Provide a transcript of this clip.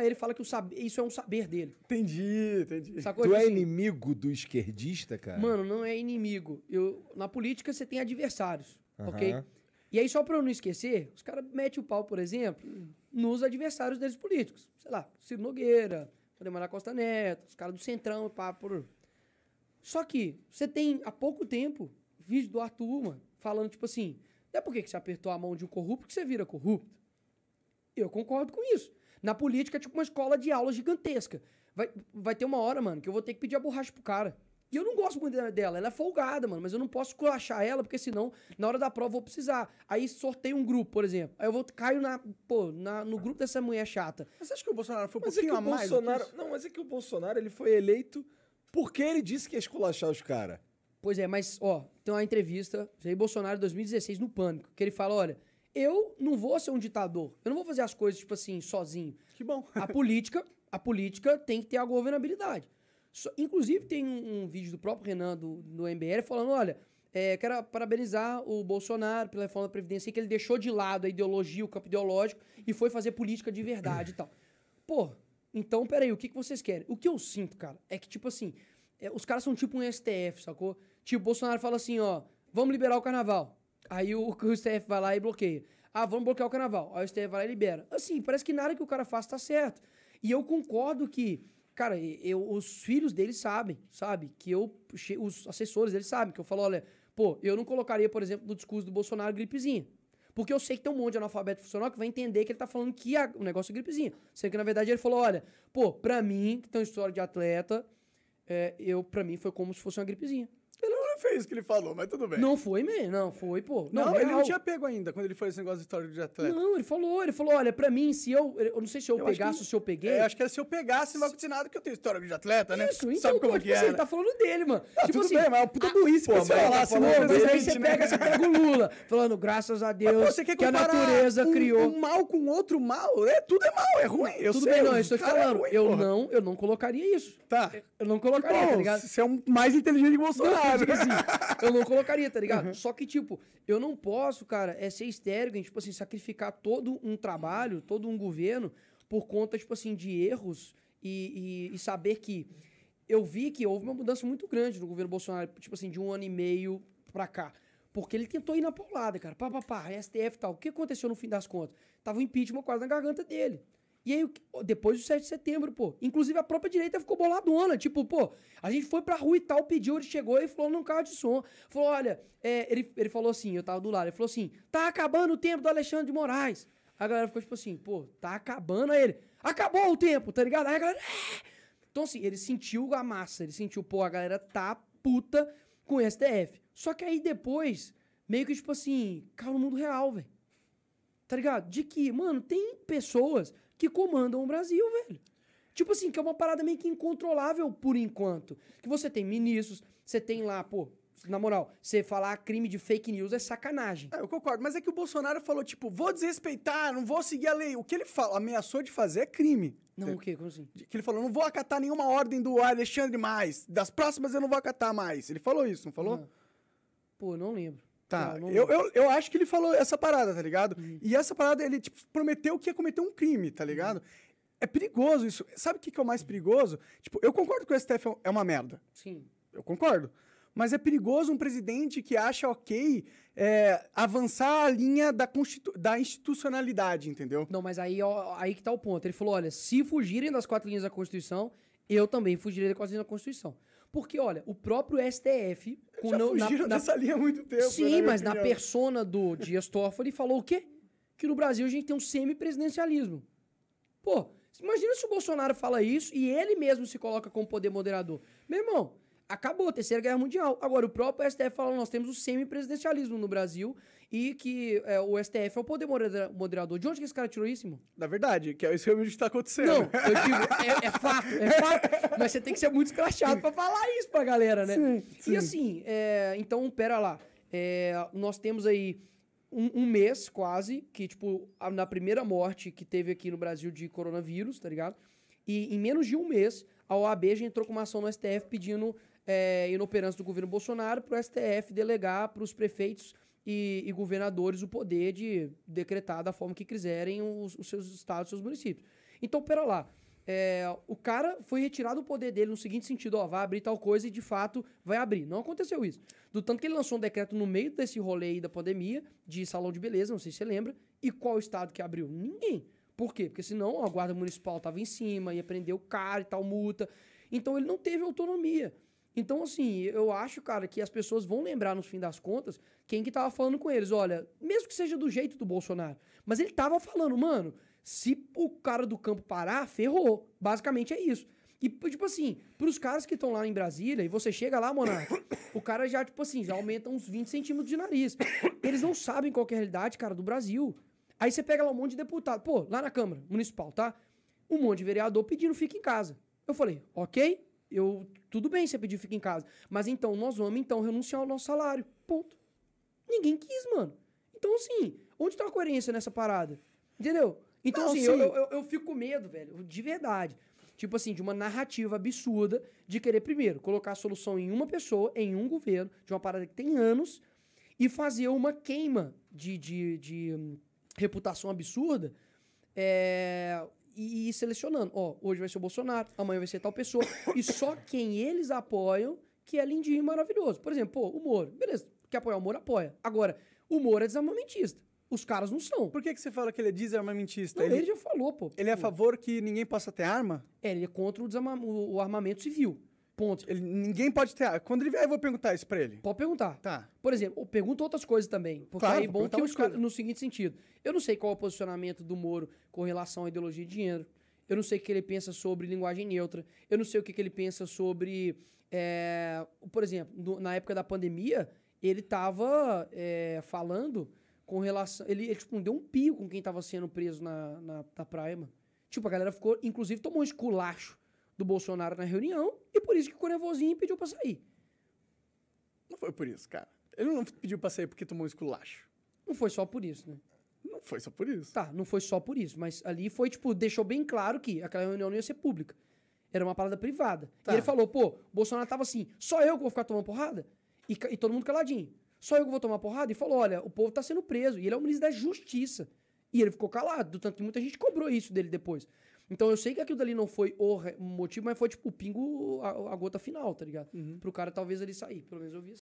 aí ele fala que isso é um saber dele. Entendi. Sacou? Tu Tipo é assim, inimigo do esquerdista, cara? mano, não é inimigo. Na política você tem adversários, ok? Aham. E aí, só pra eu não esquecer, os caras metem o pau, por exemplo, nos adversários deles políticos. Sei lá, Ciro Nogueira, Ademar Costa Neto, os caras do Centrão, pá, por... Só que você tem, há pouco tempo, vídeo do Arthur, mano, falando, tipo assim, não é porque que você apertou a mão de um corrupto que você vira corrupto. Eu concordo com isso. Na política é tipo uma escola de aula gigantesca. Vai ter uma hora, mano, que eu vou ter que pedir a borracha pro cara. E eu não gosto muito dela. Ela é folgada, mano. Mas eu não posso achar ela, porque senão, na hora da prova, eu vou precisar. Aí sorteio um grupo, por exemplo. Aí eu caio no grupo dessa mulher chata. Mas você acha que o Bolsonaro foi um Mas é que pouquinho o a mais do que Bolsonaro... isso? Não, mas é que o Bolsonaro ele foi eleito porque ele disse que ia esculachar os caras. Pois é, mas, ó, tem uma entrevista, Jair Bolsonaro, 2016, no Pânico, que ele fala, olha, eu não vou ser um ditador. Eu não vou fazer as coisas, tipo assim, sozinho. Que bom. A política tem que ter a governabilidade. Inclusive, tem um vídeo do próprio Renan, do MBL, falando, olha, quero parabenizar o Bolsonaro pela reforma da Previdência, que ele deixou de lado a ideologia, o campo ideológico, e foi fazer política de verdade e tal. Pô, então, peraí, o que vocês querem? O que eu sinto, cara, é que, tipo assim, os caras são tipo um STF, sacou? Tipo, o Bolsonaro fala assim, ó, vamos liberar o carnaval. Aí o STF vai lá e bloqueia. Ah, vamos bloquear o carnaval. Aí o STF vai lá e libera. Assim, parece que nada que o cara faz tá certo. E eu concordo que, cara, os filhos dele sabem, sabe? Que os assessores dele sabem, que eu falo, olha, pô, eu não colocaria, por exemplo, no discurso do Bolsonaro gripezinha. Porque eu sei que tem um monte de analfabeto funcional que vai entender que ele tá falando que o negócio é gripezinha. Sendo que, na verdade, ele falou, olha, pô, pra mim, que tem uma história de atleta, pra mim foi como se fosse uma gripezinha. Ele não fez isso que ele falou, mas tudo bem. Não foi, man, não foi, pô. Não, ele não real. tinha pego ainda quando ele fez esse negócio de história de atleta. Não, ele falou, olha, pra mim, se eu não sei se eu pegasse ou se eu peguei. Acho que se eu pegasse, não vai acontecer nada, que eu tenho história de atleta, né? Isso, então, Sabe como pô, que tipo assim, é, ele tá falando dele, mano. Tipo tudo assim, bem, mas é uma puta burrice pô, pra você mas falar, tá assim, falando não, mas aí presidente, você né? pega o Lula, falando, graças a Deus, Pô, você quer que a comparar natureza criou. um mal com outro mal? Tudo é mal, é ruim. Eu Tudo sei, bem, não, os eu estou te cara é falando, ruim, eu porra. não colocaria isso. Tá. Eu não colocaria, tá ligado? Você é um mais inteligente que o Bolsonaro. Tipo assim, eu não colocaria, tá ligado? Só que, tipo, eu não posso, cara, ser histérico em, tipo assim, sacrificar todo um trabalho, todo um governo por conta, tipo assim, de erros e saber que eu vi que houve uma mudança muito grande no governo Bolsonaro, tipo assim, de 1 ano e meio pra cá. Porque ele tentou ir na paulada, cara. STF e tal. O que aconteceu no fim das contas? Tava o impeachment quase na garganta dele. E aí, depois do 7 de setembro, pô. Inclusive, a própria direita ficou boladona. Tipo, pô, a gente foi pra rua e tal, pediu, ele chegou e falou num carro de som. Falou, olha, ele falou assim, eu tava do lado, ele falou assim, tá acabando o tempo do Alexandre de Moraes. A galera ficou tipo assim, pô, tá acabando. Aí ele, acabou o tempo, tá ligado? Aí a galera... Então, assim, ele sentiu a massa, ele sentiu, pô, a galera tá puta com o STF. Só que aí depois, meio que, tipo assim, caiu no mundo real, velho. Tá ligado? De que, mano, tem pessoas que comandam o Brasil, velho. Tipo assim, que é uma parada meio que incontrolável por enquanto. Que você tem ministros, você tem lá, pô, na moral, você falar crime de fake news é sacanagem. Eu concordo, mas é que o Bolsonaro falou, tipo, vou desrespeitar, não vou seguir a lei. O que ele ameaçou de fazer é crime. Não, o quê? Como assim? Que ele falou, não vou acatar nenhuma ordem do Alexandre mais. Das próximas eu não vou acatar mais. Ele falou isso, não falou? Pô, não lembro. Tá, Não, eu acho que ele falou essa parada, tá ligado? E essa parada, ele, tipo, prometeu que ia cometer um crime, tá ligado? É perigoso isso. Sabe o que é o mais perigoso? Tipo, eu concordo que o STF é uma merda. Sim. Eu concordo. Mas é perigoso um presidente que acha ok avançar a linha da institucionalidade, entendeu? Não, mas aí que tá o ponto. Ele falou, olha, se fugirem das 4 linhas da Constituição, eu também fugirei das 4 linhas da Constituição. Porque, olha, o próprio STF... Já fugiram dessa linha há muito tempo. Sim, né, mas na persona do Dias Toffoli falou o quê? Que no Brasil a gente tem um semipresidencialismo. Pô, imagina se o Bolsonaro fala isso e ele mesmo se coloca como poder moderador. Meu irmão, acabou a Terceira Guerra Mundial. Agora, o próprio STF fala, nós temos o semipresidencialismo no Brasil e que o STF é o poder moderador. De onde que esse cara tirou isso, irmão? Na verdade, que é isso realmente que tá acontecendo. Não, eu digo, é fato. Mas você tem que ser muito escrachado pra falar isso pra galera, né? Sim. E assim, então, pera lá. Nós temos aí um mês quase, que tipo, na primeira morte que teve aqui no Brasil de coronavírus, tá ligado? E em menos de um mês, a OAB já entrou com uma ação no STF pedindo inoperância do governo Bolsonaro pro STF delegar pros prefeitos e governadores o poder de decretar da forma que quiserem os seus estados, os seus municípios. Então, pera lá. O cara foi retirado o poder dele no seguinte sentido, ó, vai abrir tal coisa e de fato vai abrir. Não aconteceu isso. Do tanto que ele lançou um decreto no meio desse rolê aí da pandemia, de salão de beleza, não sei se você lembra, e qual estado que abriu? Ninguém. Por quê? Porque senão a guarda municipal tava em cima, ia prender o cara e tal, multa. Então ele não teve autonomia. Então, assim, eu acho, cara, que as pessoas vão lembrar, no fim das contas, quem que tava falando com eles. Olha, mesmo que seja do jeito do Bolsonaro, mas ele tava falando, mano, se o cara do campo parar, ferrou. Basicamente é isso. E, tipo assim, pros caras que estão lá em Brasília, e você chega lá, Monarca, o cara já, tipo assim, já aumenta uns 20 centímetros de nariz. Eles não sabem qual que é a realidade, cara, do Brasil. Aí você pega lá um monte de deputado. Pô, lá na Câmara Municipal, tá? Um monte de vereador pedindo fica em casa. Eu falei, ok, tudo bem você pedir fica em casa. Mas então, nós vamos renunciar ao nosso salário. Ponto. Ninguém quis, mano. Então, assim, onde tá a coerência nessa parada? Entendeu? Então, Não, assim, sim. eu fico com medo, velho, de verdade. Tipo assim, de uma narrativa absurda de querer, primeiro, colocar a solução em uma pessoa, em um governo, de uma parada que tem anos, e fazer uma queima de reputação absurda e ir selecionando. Ó, hoje vai ser o Bolsonaro, amanhã vai ser tal pessoa, e só quem eles apoiam que é lindinho e maravilhoso. Por exemplo, pô, o Moro. Beleza, quer apoiar o Moro, apoia. Agora, o Moro é desarmamentista. Os caras não são. Por que você fala que ele é desarmamentista? Não, ele já falou, pô. Ele é a favor que ninguém possa ter arma? Ele é contra o armamento civil. Ponto. Ninguém pode ter arma. Quando ele vier, eu vou perguntar isso pra ele. Pode perguntar. Tá. Por exemplo, pergunta outras coisas também. Porque Claro, aí é vou bom perguntar que outras os caras, coisas. no seguinte sentido. Eu não sei qual é o posicionamento do Moro com relação à ideologia de gênero. Eu não sei o que ele pensa sobre linguagem neutra. Eu não sei o que ele pensa sobre... por exemplo, na época da pandemia, ele estava falando com relação... Ele tipo, deu um pio com quem estava sendo preso na praia, mano. Tipo, a galera ficou... Inclusive, tomou um esculacho do Bolsonaro na reunião e por isso que ficou nervosinho e pediu pra sair. Não foi por isso, cara. Ele não pediu pra sair porque tomou um esculacho. Não foi só por isso, né? Não foi só por isso. Tá, não foi só por isso, mas ali foi, tipo, deixou bem claro que aquela reunião não ia ser pública. Era uma parada privada. Tá. E ele falou, pô, o Bolsonaro tava assim, só eu que vou ficar tomando porrada? E todo mundo caladinho. Só eu que vou tomar porrada? E falou, olha, o povo tá sendo preso. E ele é o ministro da Justiça. E ele ficou calado, do tanto que muita gente cobrou isso dele depois. Então eu sei que aquilo dali não foi o motivo, mas foi tipo o pingo, a gota final, tá ligado? Pro cara talvez ele sair. Pelo menos eu vi assim.